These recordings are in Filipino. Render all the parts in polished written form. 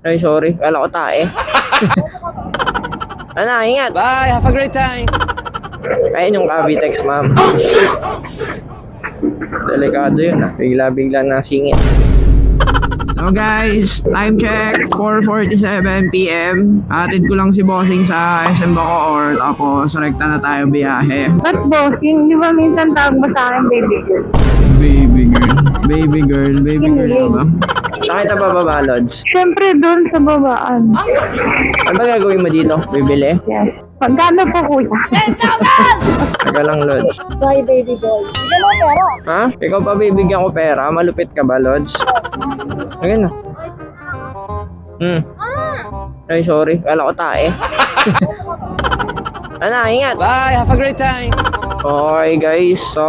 Ay, sorry. Kala ko tae. Ano, ingat. Bye, have a great time. Ayun yung Cavitex, ma'am. Delikado yun, ah. Bigla-bigla nasingit. So guys, time check, 4:47 PM. Atid ko lang si Bossing sa SM Bacoor, tapos rekta na tayo biyahe. Ba't bossing? Di ba minsan tawag mo sa akin baby girl? Baby girl, baby girl, baby girl ka ba? Saan kita bababa, Lods? Siyempre doon sa babaan. Ano ba gagawin mo dito? Bibili? Yes. Magkano po kuya? Taga lang, Lods. Bye baby girl. Bigyan mo pera. Ha? Ikaw pa bibigyan ko pera? Malupit ka ba, Lods? Ayan na. Ay, sorry. Kala ko tae. Ano, ingat. Bye, have a great time. Okay guys, so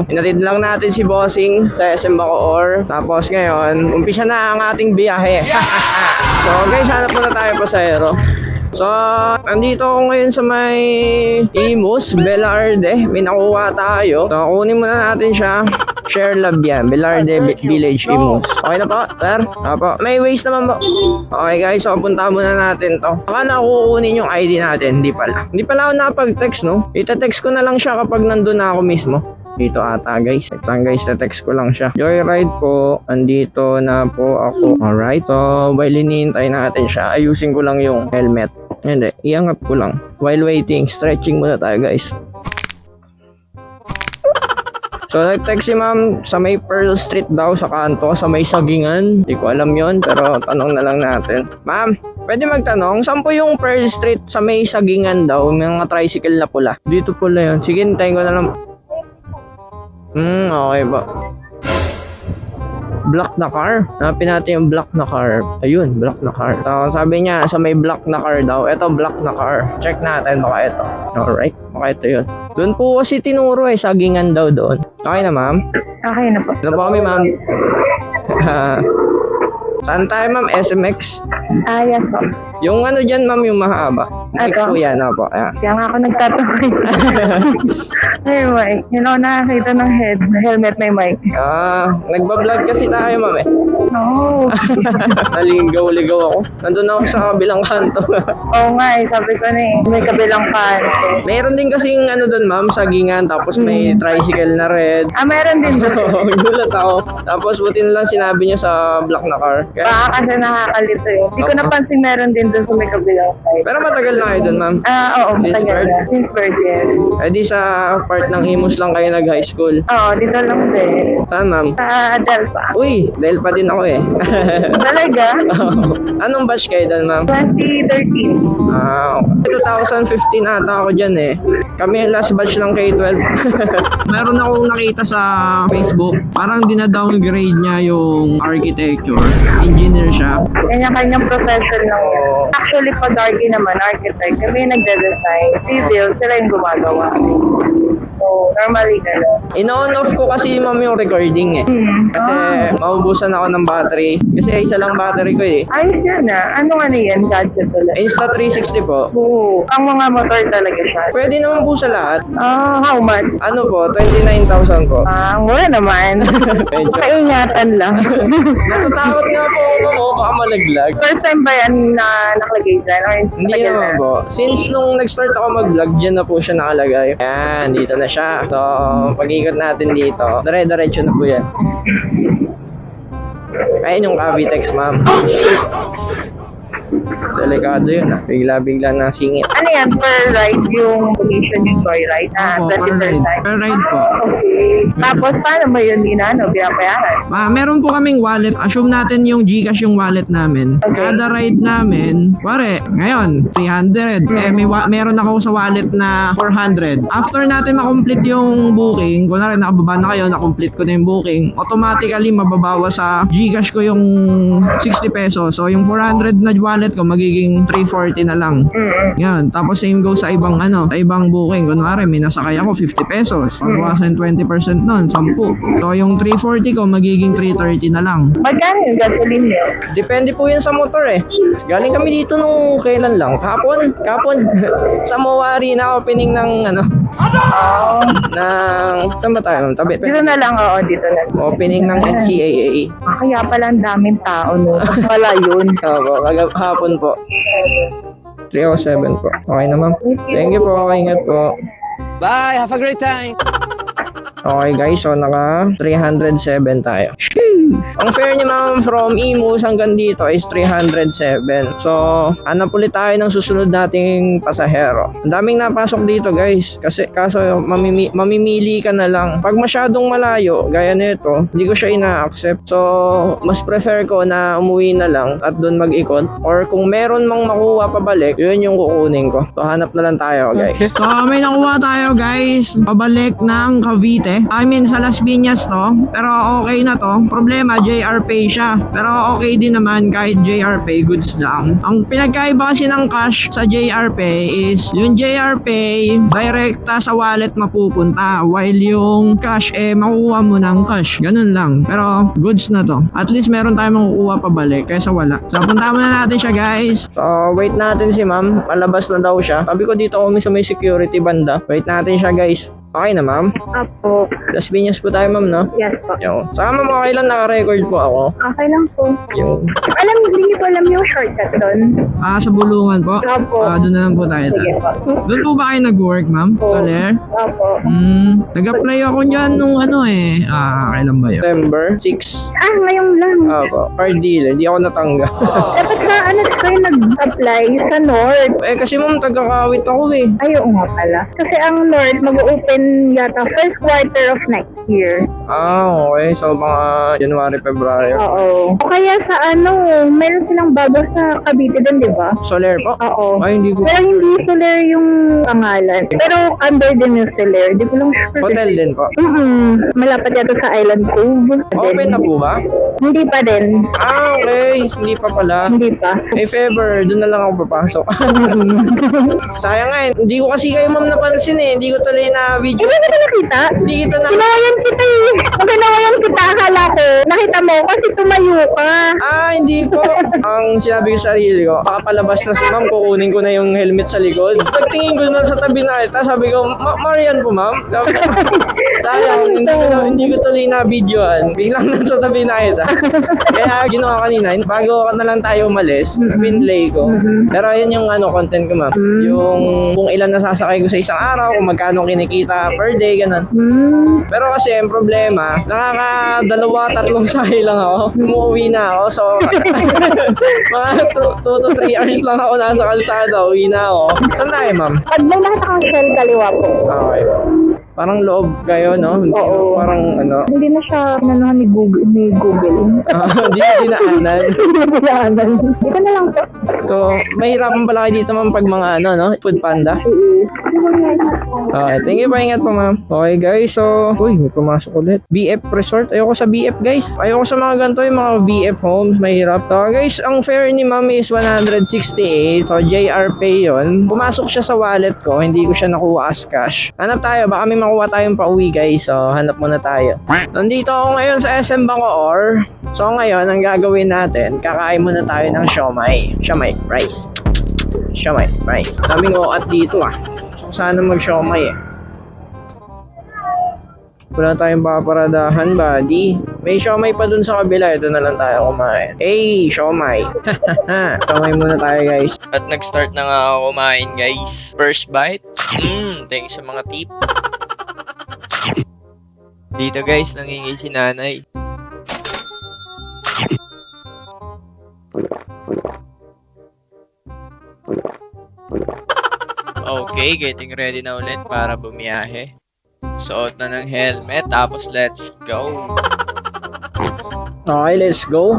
inatid lang natin si Bossing sa SM Bacoor. Tapos ngayon, umpisa na ang ating biyahe. So guys, hanap muna tayo pasahero. So, nandito ako ngayon sa may Imus, Velarde. May nakuha tayo. So, kunin muna natin siya. Share love yan. Velarde Village, Imus. Okay na po, sir? Opo. May waste naman po. Okay guys, so punta muna natin to. Baka nakukunin yung ID natin. Hindi pala. Hindi pala ako nakapag-text, no? Ita-text ko na lang siya kapag nandun na ako mismo. Dito ata guys. Ito guys, na-text ko lang siya. Joyride po. Andito na po ako. Alright. So, while hinihintay natin siya, ayusin ko lang yung helmet. Hindi, iangat ko lang. While waiting, stretching muna tayo guys. So, nag-text si ma'am sa may Pearl Street daw sa kanto, sa may Sagingan. Hindi ko alam yon, pero tanong na lang natin. Ma'am, pwede magtanong, saan po yung Pearl Street sa may Sagingan daw? May mga tricycle na pula. Dito pula yun. Sige, hintayin ko na lang. Okay ba? Black na car. Hanapin natin yung black na car. Ayun, black na car. So, sabi niya, sa may black na car daw. Ito, black na car. Check natin, baka ito. Alright, baka ito yun. Doon po kasi tinuro eh, Sagingan daw doon. Okay na, ma'am? Okay na po. Ano po kami, ma'am? Saan tayo, ma'am? SMX? Yes po. Yung ano dyan, ma'am, yung mahaba. Mic Ito? po yan, opo. Ayan. Kaya nga ako nagtatanong. Anyway, yun ako nakakita ng helmet may mic. Nagbablog kasi tayo, ma'am eh. No. Naligaw-ligaw ako. Nandun ako sa kabilang kanto. Oo nga eh, sabi ko na eh, may kabilang kanto. Meron din kasing ano doon, ma'am, Sagingan. Tapos may tricycle na red. Meron din doon. Gulat ako. Tapos buti na lang sinabi niya sa black na car. Kaya, Baka kasi nakakalito eh. Hindi ko napansin meron din doon sa may kabilang side. pero matagal na kayo doon, ma'am. Oo, Since matagal birth? na. Since birth, yes. Eh di sa part ng Imus lang kayo nag-high school. Oo, dito lang din. Saan, ma'am? Sa Delpa. Uy, dahil pa din ako eh. Talaga? Anong batch kayo doon, ma'am? 2013. 2015 ata ako dyan eh. Kami last batch ng K-12. Meron akong nakita sa Facebook. Parang dina-downgrade niya yung architecture. Engineer siya. Kanya-kanyang profession lang yan. Actually, pag archi naman, architect, kami yung nagde-design. Civil, sila yung gumagawa. So, normally gano'n. In-on off ko kasi, ma'am, yung recording eh. Kasi maubusan ako ng battery. Kasi isa lang battery ko eh. Ayos yan ah. Ano yan? Gadget ulit. Insta360 po. Oo. Ang mga motor talaga siya. Pwede naman po sa lahat. How much? Ano po, 29,000 po. Mura naman. Medyo. Kaingatan lang. Natatakot nga po ako, ma'am, baka malaglag. First time ba yan na nakalagay dyan? Or Hindi matagal naman na? po. Since nung nag-start ako mag-vlog, dyan na po siya nakalagay. Ayan, dito na siya. So, pag-ikot natin dito, dire-diretso na po yan. Ayun yung Cavitex, ma'am. Delikado yun, ah. Bigla-bigla nasingit. Ano yan? Per ride yung commission yung joyride? Opo, per 30 ride. time? Per ride po. Okay. Tapos, paano ba yun binabayaran? Meron po kaming wallet. Assume natin yung GCash yung wallet namin. Okay. Kada ride namin, pare, ngayon, 300. Meron ako sa wallet na 400. After natin makomplete yung booking, kunwari nakababa na kayo, nakomplete ko na yung booking, automatically mababawa sa GCash ko yung 60 pesos. So, yung 400 na wallet ko, ko, magiging 340 na lang. Yan. Tapos same go sa ibang sa ibang booking. Kunwari, may nasakay ako 50 pesos. Pagbawasan 20% nun, 10. So, yung 340 ko, magiging 330 na lang. Magkano yung gasoline nyo? Depende po yan sa motor eh. Galing kami dito nung kailan lang. Kapon. Sa Mawari na opening ng saan ba tayo? Tabi. Dito na lang, oo, dito na. Opening ng NCAA. Kaya pala ang daming tao, no? Wala yun. Opo, hapon po. 3:07 po. Okay na ma'am. Thank you po. Ingat po. Bye. Have a great time. Okay guys, so naka 307 tayo. Sheesh! Ang fare ni ma'am from Imus hanggang dito is 307. So, hanap ulit tayo ng susunod nating pasahero. Ang daming napasok dito guys. Kaso mamimili ka na lang. Pag masyadong malayo, gaya nito, hindi ko siya ina-accept. So, mas prefer ko na umuwi na lang at doon mag-ikot. Or kung meron mang makuha pabalik, yun yung kukunin ko. So, hanap na lang tayo guys. So, may nakuha tayo guys. Pabalik ng Cavite. I mean, sa Las Piñas to. Pero okay na to. Problema, JR Pay siya. Pero okay din naman kahit JR Pay, goods lang. Ang pinagkaiba kasi ng cash sa JR Pay is yung JR Pay, direkta sa wallet mapupunta. While yung cash, makukuha mo ng cash. Ganun lang. Pero goods na to. At least meron tayong makukuha pabalik kaysa wala. So, punta muna natin siya guys. So, wait natin si ma'am. Palabas na daw siya. Sabi ko dito kami sa may security banda. Wait natin siya guys. Okay na ma'am? Apo. Las Piñas po tayo ma'am, no? Yes po. Yo. Saka ma'am, okay lang naka-record po ako. Okay lang po. Yung Hindi ko alam yung shortcut doon. sa Bulungan po. Opo. Doon na lang po tayo. Sige po. Doon po ba kayo nag-work ma'am? Sa Lair? Opo. Nag-apply ako dyan nung kailan ba yun? September 6. Ngayon lang. Opo. Car dealer. Hindi ako natanggap. Dapat sa kayo nag-apply sa North. Kasi ma'am, taga-Kawit ako eh. Ay, oo nga pala. Kasi ang North mag-open yata first quarter of next year. Okay. So, mga January, February. Oo. O kaya sa meron silang bago sa Cavite din, di ba? Soler po? Oo. Ay, hindi ko. Pero hindi Soler yung pangalan. Pero under din yung Soler. Di ko lang sure. Hotel din po. Malapit yata sa Island Cove. Open na po ba? Hindi pa din. Okay. Hindi pa pala. Hindi pa. If ever, doon na lang ako papasok. Sayang nga eh. Hindi ko kasi kayo ma'am napansin eh. Hindi ko tuloy na video. Hindi kita nakita? Hindi kita na... Ginawayan kita eh. Kung ginawayan kita, akala ko. Nakita mo kasi tumayo ka. Hindi po. Ang sinabi ko sa sarili ko, baka palabas na si ma'am, kukunin ko na yung helmet sa likod. Pagtingin ko na sa tabi na kita, sabi ko, Marian po ma'am. Sayang, hindi ko tuloy na videoan. Biglang nasa tabi na kita. Kaya ginawa kanina, bago na lang tayo umalis, pinlay ko. Pero yun yung content ko ma'am. Yung kung ilan nasasakay ko sa isang araw, kung magkano kinikita per day, ganun. Pero kasi ang problema, nakaka-2-3 sakay lang ako. Umuwi na ako. So, mga 2 to 3 hours lang ako nasa kalsada. Uwi na ako. Saan tayo ma'am? Pag may nakita kang shell, kaliwa po. Okay. Parang loob kayo, no? Oo. Parang Hindi na siya nanuhan ni Google. Hindi na dinaanan. Dito na lang po. So, mahirapan pala kayo dito ma'am pag mga Food Panda. Okay, thank you pa, ingat po ma'am. Okay guys, so, may pumasok ulit. BF Resort, ayoko sa BF guys. Ayoko sa mga ganito, yung mga BF homes, mahirap. So guys, ang fare ni ma'am is 168. So, JR Pay yun. Pumasok siya sa wallet ko, hindi ko siya nakuha as cash. Hanap tayo, baka may makuha tayong pauwi guys. So, hanap muna tayo. Nandito ako ngayon sa SM Bacoor. So, ngayon, ang gagawin natin, kakain muna tayo ng siomai. Siomai rice. Siomai rice. Daming oat dito sana mag-siomay eh. Wala tayong paparadahan, buddy. May siomay pa dun sa kabila. Ito na lang tayo kumain. Hey, siomay. Siomay muna tayo, guys. At nag-start na nga ako kumain, guys. First bite. Thanks sa mga tip. Dito, guys, nangingi si nanay. Okay, getting ready na ulit para bumiyahe. Suot na ng helmet, tapos let's go. Okay, let's go.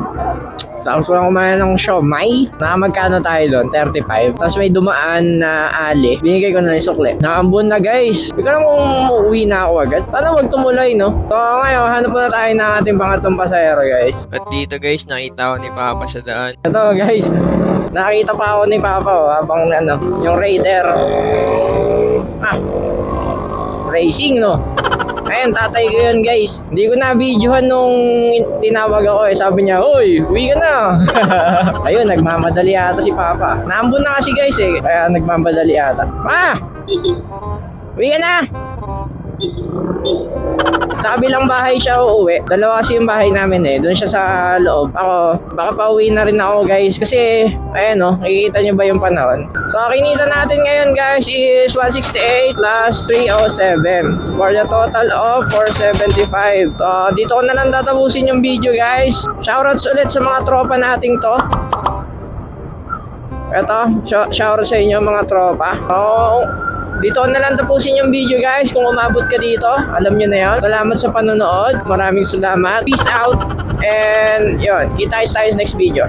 Tapos ko lang kumain ng siomay. Na magkano tayo doon? 35. Tapos may dumaan na ali. Binigay ko na yung sukle. Naambun na guys. Hindi ko alam kung uuwi na ako agad. Sana wag tumuloy, no? So ngayon, hanap na tayo ng ating pangatlong pasahero guys. At dito guys, nakita ko ni Papa sa daan. Ito guys. Nakita pa ako ni Papa habang ano, yung Raider. Racing, no? Ayun, tatay ko yun guys. Hindi ko na videohan nung tinawag ako eh. Sabi niya, "Hoy, uwi ka na." Ayun, nagmamadali ata si Papa. Naambun na kasi guys eh. Kaya nagmamadali ata. Uwi ka na! Sa kabilang bahay siya uuwi. Dalawa kasi yung bahay namin eh. Doon siya sa loob. Ako, baka pauwi na rin ako guys. Kasi, ayan o, nakikita nyo ba yung panahon? So, kinita natin ngayon guys is 168 plus 307. For the total of 475. So, dito ko na lang tatapusin yung video guys. Shoutouts ulit sa mga tropa nating to. Eto, shoutout sa inyo mga tropa. So, dito ko na lang tapusin yung video guys. Kung umabot ka dito, alam nyo na yun. Salamat sa panonood. Maraming salamat. Peace out. And yun, kita tayo sa next video.